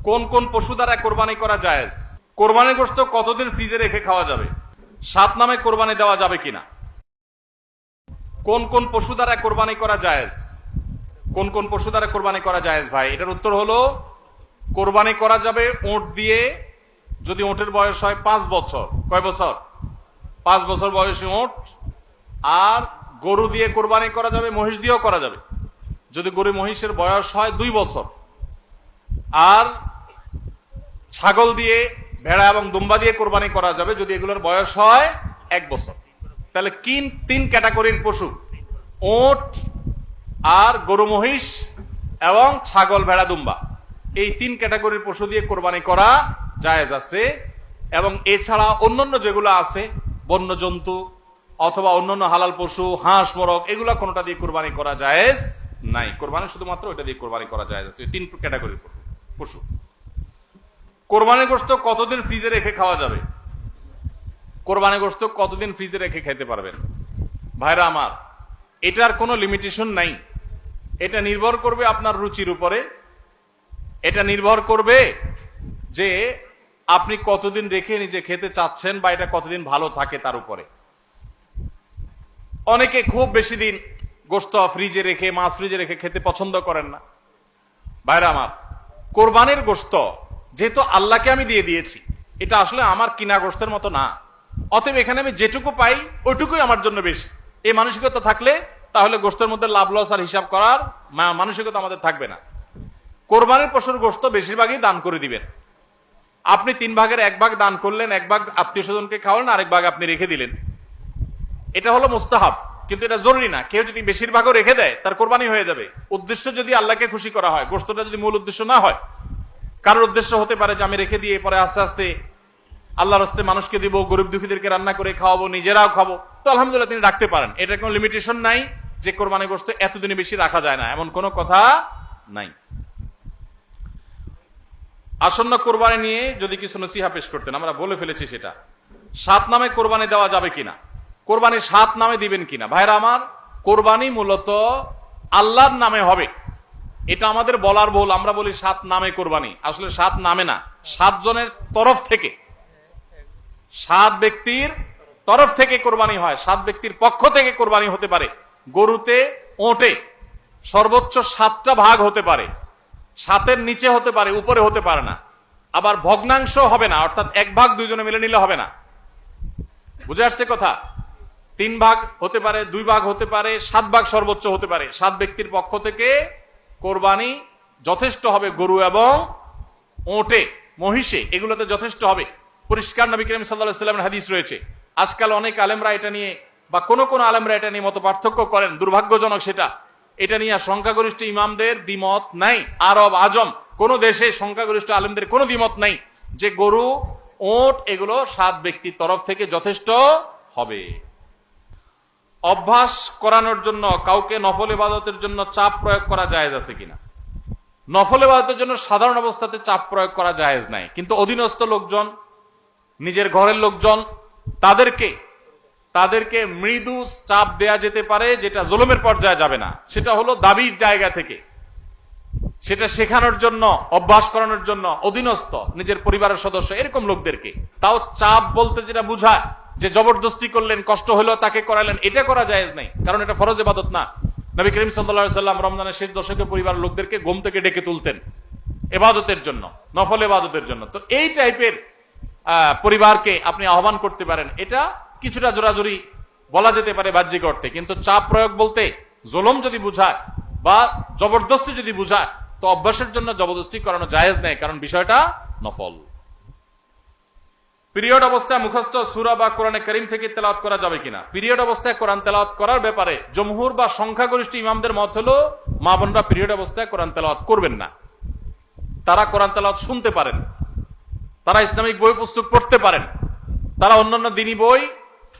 কোন কোন পশু দ্বারা কোরবানি করা জায়েজ? কোরবানির গোশত কতদিন ফ্রিজে রেখে খাওয়া যাবে? 7 নামে কোরবানি দেওয়া যাবে কিনা? কোন কোন পশু দ্বারা কোরবানি করা জায়েজ? কোন কোন পশু দ্বারা কোরবানি করা জায়েজ ভাই? এটার উত্তর হলো কোরবানি করা যাবে উট দিয়ে, যদি উটের বয়স হয় 5 বছর। কয় বছর? 5 বছর বয়সী উট। আর গরু দিয়ে কোরবানি করা যাবে, মহিষ দিয়েও করা যাবে যদি গরু মহিষের বয়স হয় 2 বছর। আর ছাগল দিয়ে, ভেড়া এবং দুম্বা দিয়ে কোরবানি করা যাবে যদি এগুলোর বয়স হয় 1 বছর। তাহলে 3 ক্যাটাগরির পশু, উট আর গরু মহিষ এবং ছাগল ভেড়া দুম্বা, এই 3 ক্যাটাগরির পশু দিয়ে কোরবানি করা জায়েজ আছে। এবং এছাড়া অন্যান্য যেগুলো আছে, বন্য জন্তু অথবা অন্যান্য হালাল পশু, হাঁস মোরগ, এগুলা কোনোটা দিয়ে কোরবানি করা জায়েজ নাই। কোরবানি শুধুমাত্র ওইটা দিয়ে কোরবানি করা জায়েজ আছে, 3 ক্যাটাগরির পশু। কোরবানির গোশত কতদিন ফ্রিজে রেখে খাওয়া যাবে? কোরবানির গোশত কতদিন ফ্রিজে রেখে খেতে পারবেন? ভাইরা আমার, এটার কোনো লিমিটেশন নাই। এটা নির্ভর করবে আপনার রুচির উপরে। এটা নির্ভর করবে যে আপনি কতদিন রেখে নিজে খেতে চাচ্ছেন বা এটা কতদিন ভালো থাকে তার উপরে। অনেকে খুব বেশি দিন গোশত ফ্রিজে রেখে, মাছ ফ্রিজে রেখে খেতে পছন্দ করেন না। ভাইরা আমার, কোরবানির গোশত যেহেতু আল্লাহকে আমি দিয়ে দিয়েছি, এটা আসলে আমার কিনা গোশতের মতো না। অতএব এখানে আমি যেটুকু পাই ওইটুকুই আমার জন্য বেশি, এই মানসিকতা থাকলে তাহলে গোশতের মধ্যে লাভ লস আর হিসাব করার মানসিকতা আমাদের থাকবে না। কোরবানির পশুর গোশত বেশিরভাগই দান করে দিবেন। আপনি 3 ভাগের 1 ভাগ দান করলেন, 1 ভাগ আত্মীয় স্বজনকে খাওয়ালেন, আরেক ভাগ আপনি রেখে দিলেন। এটা হলো মুস্তাহাব, কিন্তু এটা জরুরি না। কেউ যদি বেশিরভাগও রেখে দেয় তার কোরবানি হয়ে যাবে। উদ্দেশ্য যদি আল্লাহকে খুশি করা হয়, গোশতটা যদি মূল উদ্দেশ্য না হয়, কারোর উদ্দেশ্য হতে পারে যে আমি রেখে দিয়ে পরে আস্তে আস্তে আল্লাহর রাস্তে মানুষকে দিব, গরিব দুঃখীদেরকে রান্না করে খাওয়াবো, নিজেরাও খাবো, তো আলহামদুলিল্লাহ তিনি রাখতে পারেন। এটার কোনো লিমিটেশন নাই যে কোরবানি গোশত এতদিনে বেশি রাখা যায় না, এমন কোনো কথা নাই। আসন্ন কোরবানি নিয়ে যদি কিছু নসিহা পেশ করতেন, আমরা বলে ফেলেছি সেটা। 7 নামে কোরবানি দেওয়া যাবে কিনা? কোরবানি 7 নামে দিবেন কিনা? ভাইরা আমার, কোরবানি মূলত আল্লাহর নামে হবে, এটা আমাদের বলার ভুল। আমরা বলি 7 নামে কোরবানি, আসলে 7 নামে না, 7 জনের তরফ থেকে, 7 ব্যক্তির তরফ থেকে কোরবানি হয়, 7 ব্যক্তির পক্ষ থেকে কোরবানি হতে পারে। গরুতে, ওটে সর্বোচ্চ 7টা ভাগ হতে পারে, 7-এর নিচে হতে পারে, উপরে হতে পারে না। আবার ভগ্নাংশ হবে না, অর্থাৎ 1 ভাগ 2 জনে মিলে নিলে হবে না। বুঝে আসছে কথা? 3 ভাগ হতে পারে, 2 ভাগ হতে পারে, 7 ভাগ সর্বোচ্চ হতে পারে। 7 ব্যক্তির পক্ষ থেকে কোরবানি যথেষ্ট হবে। গরু এবং ওটে, মহিষে, এগুলোতে যথেষ্ট হবে। পরিষ্কার নবী করিম সাল্লাল্লাহু আলাইহি ওয়াসাল্লামের হাদিস রয়েছে। আজকাল অনেক আলেমরা এটা নিয়ে, বা কোন কোন আলেমরা এটা নিয়ে মত পার্থক্য করেন, দুর্ভাগ্যজনক সেটা। এটা নিয়ে সংখ্যাগরিষ্ঠ ইমামদের দ্বিমত নাই। আরব আজম কোন দেশে সংখ্যাগরিষ্ঠ আলেমদের কোনো দ্বিমত নাই যে গরু, ওট এগুলো 7 ব্যক্তির তরফ থেকে যথেষ্ট হবে। অভ্যাস করানোর জন্য কাউকে নফল ইবাদতের জন্য চাপ প্রয়োগ করা জায়েজ আছে কিনা? নফল ইবাদতের জন্য সাধারণ অবস্থাতে চাপ প্রয়োগ করা জায়েজ নাই, কিন্তু অধীনস্থ লোকজন, নিজের ঘরের লোকজন, তাদেরকে মৃদু চাপ দেয়া যেতে পারে, যেটা জুলুমের পর্যায়ে যাবে না। সেটা হলো দাবির জায়গা থেকে, সেটা শেখানোর জন্য, অভ্যাস করানোর জন্য অধীনস্থ নিজের পরিবারের সদস্য এরকম লোকদেরকে। তাও চাপ বলতে যেটা বুঝায় যে জবরদস্তি করলেন, কষ্ট হলো তাকে করালেন, এটা করা জায়েজ নাই, কারণ এটা ফরজ ইবাদত না। নবী করিম সাল্লাল্লাহু আলাইহি ওয়াসাল্লাম রমজানের শেষ দশকে পরিবারের লোকদেরকে ঘুম থেকে ডেকে তুলতেন ইবাদতের জন্য, নফল ইবাদতের জন্য। তো এই টাইপের পরিবারকে আপনি আহ্বান করতে পারেন, এটা কিছুটা জোরাজুরি বলা যেতে পারে বাহ্যিক অর্থে। কিন্তু চাপ প্রয়োগ বলতে জুলুম যদি বুঝায় বা জবরদস্তি যদি বুঝায়, তো অভ্যাসের জন্য জবরদস্তি করানো জায়েজ নেই, কারণ বিষয়টা নফল। পিরিয়ড অবস্থায় মুখস্থ সূরা বা কোরআনে কারীম থেকে তেলাওয়াত করা যাবে কিনা? পিরিয়ড অবস্থায় কোরআন তেলাওয়াত করার ব্যাপারে জমহুর বা সংখ্যাগরিষ্ঠ ইমামদের মত হলো মা বোনরা পিরিয়ড অবস্থায় কোরআন তেলাওয়াত করবেন না। তারা কোরআন তেলাওয়াত শুনতে পারেন, তারা ইসলামিক বই পুস্তক পড়তে পারেন, তারা অন্যান্য দ্বীনি বই,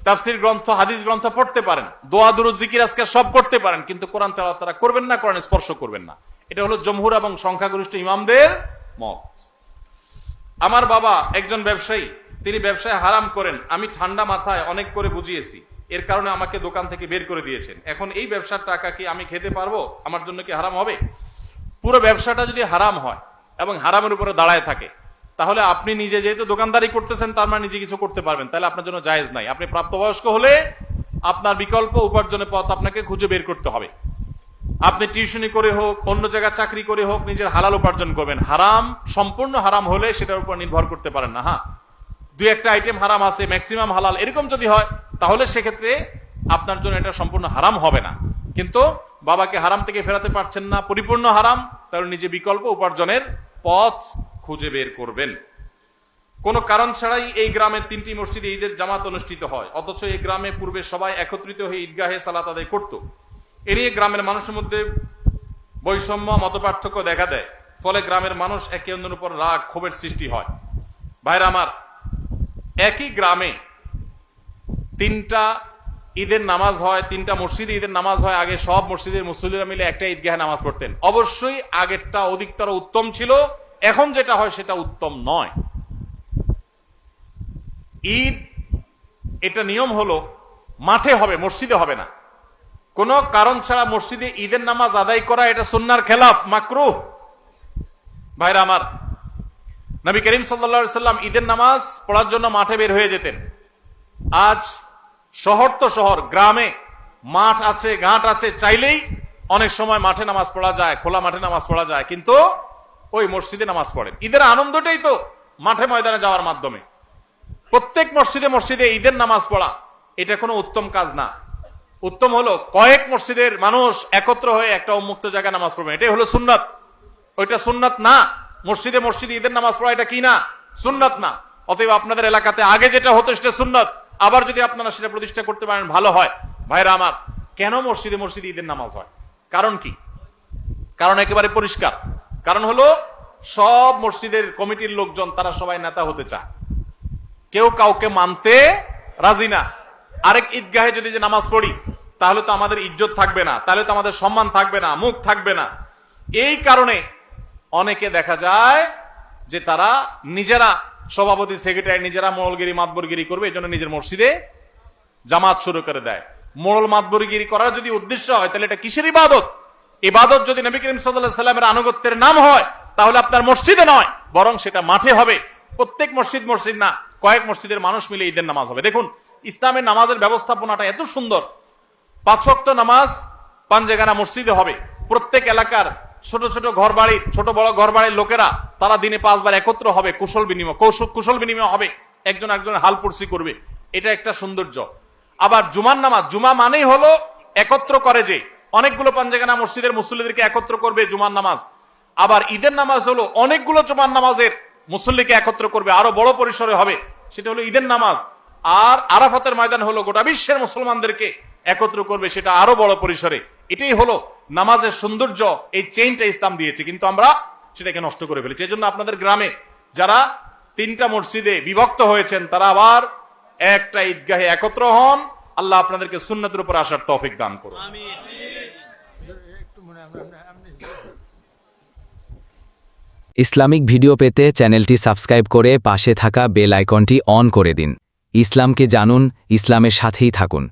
তাফসীর গ্রন্থ, হাদিস গ্রন্থ পড়তে পারেন, দোয়া দুরূদ জিকির আজকার সব করতে পারেন, কিন্তু কোরআন তেলাওয়াত তারা করবেন না, কোরআন স্পর্শ করবেন না। এটা হলো জমহুর এবং সংখ্যাগরিষ্ঠ ইমামদের মত। আমার বাবা একজন ব্যবসায়ী, তিনি ব্যবসায় হারাম করেন, আমি ঠান্ডা মাথায় অনেক করে বুঝিয়েছি, এর কারণে আমাকে দোকান থেকে বের করে দিয়েছেন। এখন এই ব্যবসার টাকা কি আমি খেতে পারবো? আমার জন্য কি হারাম হবে? পুরো ব্যবসাটা যদি হারাম হয়, এবং হারামের উপরে দাঁড়ায় থাকে, তাহলে আপনি নিজে যেহেতু দোকানদারি করতেছেন তার মানে নিজে কিছু করতে পারবেন, তাহলে আপনার জন্য জায়েজ নাই। আপনি প্রাপ্তবয়স্ক হলে আপনার বিকল্প উপার্জনের পথ আপনাকে খুঁজে বের করতে হবে। আপনি টিউশনি করে হোক, অন্য জায়গায় চাকরি করে হোক, নিজের হালাল উপার্জন করবেন। হারাম সম্পূর্ণ হারাম হলে সেটার উপর নির্ভর করতে পারেন না। হ্যাঁ, দুই একটা আইটেম হারাম আছে, ম্যাক্সিমাম হালাল, এরকম যদি হয় তাহলে সেক্ষেত্রে আপনার জন্য এটা সম্পূর্ণ হারাম হবে না। কিন্তু বাবাকে হারাম থেকে ফেরাতে পারছেন না, পরিপূর্ণ হারাম, তাহলে নিজে বিকল্প উপার্জনের পথ খুঁজে বের করবেন। কোনো কারণ ছাড়াই এই গ্রামের 3টি মসজিদে ঈদের জামাত অনুষ্ঠিত হয়, অথচ এই গ্রামে পূর্বে সবাই একত্রিত হয়ে ঈদগাহে সালাত আদায় করত। এ নিয়ে গ্রামের মানুষের মধ্যে বৈষম্য, মতপার্থক্য দেখা দেয়। ফলে গ্রামের মানুষ একে অন্যের উপর রাগ, ক্ষোভের সৃষ্টি হয়। ভাইরা আমার, একই গ্রামে 3টা ঈদের নামাজ হয়, 3টা মসজিদে ঈদের নামাজ হয়। আগে সব মসজিদের মুসল্লিরা মিলে একটা ঈদগাহে নামাজ পড়তেন। অবশ্যই আগেরটা অধিকতর উত্তম ছিল, এখন যেটা হয় সেটা উত্তম নয়। ঈদ এটা নিয়ম হলো মাঠে হবে, মসজিদে হবে না। কোন কারণ ছাড়া মসজিদে ঈদের নামাজ আদায় করা এটা সুন্নাহর খেলাফ, মাকরুহ। ভাইরা আমার, নবী করিম সাল্লাল্লাহু আলাইহি সাল্লাম ঈদের নামাজ পড়ার জন্য মাঠে বের হয়ে যেতেন। আজ শহর তো শহর, গ্রামে মাঠ আছে, ঘাট আছে, চাইলেই অনেক সময় মাঠে নামাজ পড়া যায়, খোলা মাঠে নামাজ পড়া যায়, কিন্তু ওই মসজিদে নামাজ পড়েন। ঈদের আনন্দটাই তো মাঠে ময়দানে যাওয়ার মাধ্যমে। প্রত্যেক মসজিদে মসজিদে ঈদের নামাজ পড়া এটা কোনো উত্তম কাজ না। উত্তম হলো কয়েক মসজিদের মানুষ একত্র হয়ে একটা উন্মুক্ত জায়গায় নামাজ পড়বেন, এটাই হলো সুন্নাত। ওইটা সুন্নাত না। মসজিদে মসজিদে ঈদের নামাজ পড়া এটা কি না? সুন্নাত না। অতএব আপনাদের এলাকাতে আগে যেটা হতো সেটা সুন্নাত, আবার যদি আপনারা সেটা প্রতিষ্ঠা করতে পারেন ভালো হয়। ভাইরা আমার, কেন মসজিদে মসজিদে ঈদের নামাজ হয়? কারণ কি? কারণ একেবারে পরিষ্কার। কারণ হলো সব মসজিদের কমিটির লোকজন তারা সবাই নেতা হতে চায়, কেউ কাউকে মানতে রাজি না। আরেক ঈদগাহে যদি যে নামাজ পড়ি তাহলে তো আমাদের ইজ্জত থাকবে না, তাহলে তো আমাদের সম্মান থাকবে না, মুখ থাকবে না। এই কারণে অনেকে দেখা যায় যে তারা নিজেরা সভাপতি, সেক্রেটারি, নিজেরা মোড়লগিরি, মাতবরগিরি করবে, এই জন্য নিজের মসজিদে জামাত শুরু করে দেয়। মোড়ল মাতবরগিরি করার যদি উদ্দেশ্য হয় তাহলে এটা কিসের ইবাদত? ইবাদত যদি নবী করিম সাল্লাল্লাহু আলাইহি সাল্লামের আনুগত্যের নাম হয় তাহলে আপনার মসজিদে নয়, বরং সেটা মাঠে হবে। প্রত্যেক মসজিদ না, কয়েক মসজিদের মানুষ মিলে ঈদের নামাজ হবে। দেখুন, ইসলামের নামাজের ব্যবস্থাপনাটা এত সুন্দর। 5 ওয়াক্ত নামাজ পাঞ্জেগানা মসজিদে হবে। প্রত্যেক এলাকার ছোট ছোট ঘর বাড়ির, ছোট বড় ঘর বাড়ির লোকেরা তারা দিনে 5 বার একত্র হবে, কুশল বিনিময় হবে, একজন একজনের হাল পুরসি করবে। এটা একটা সৌন্দর্য। আবার জুমার নামাজ, জুমা মানেই হলো একত্র করে, যে অনেকগুলো পাঞ্জেগানা মসজিদের মুসল্লিদেরকে একত্র করবে জুমার নামাজ। আবার ঈদের নামাজ হলো অনেকগুলো জুমার নামাজের মুসল্লিকে একত্র করবে, আরো বড় পরিসরে হবে, সেটা হলো ঈদের নামাজ। আর আরাফাতের ময়দান হলো গোটা বিশ্বের মুসলমানদেরকে একত্র করবে, সেটা আরো বড় পরিসরে। এটাই হলো নামাজের সৌন্দর্য। এই চেইনটা ইসলাম দিয়েছে, কিন্তু আমরা সেটাকে নষ্ট করে ফেলেছি। এই জন্য আপনাদের গ্রামে যারা 3টা মসজিদে বিভক্ত হয়েছেন তারা আবার একটা ঈদগাহে একত্র হন। আল্লাহ আপনাদেরকে সুন্নাতের উপর আসার তৌফিক দান করুন। ইসলামিক ভিডিও পেতে চ্যানেলটি সাবস্ক্রাইব করে পাশে থাকা বেল আইকনটি অন করে দিন। ইসলামকে জানুন, ইসলামের সাথেই থাকুন।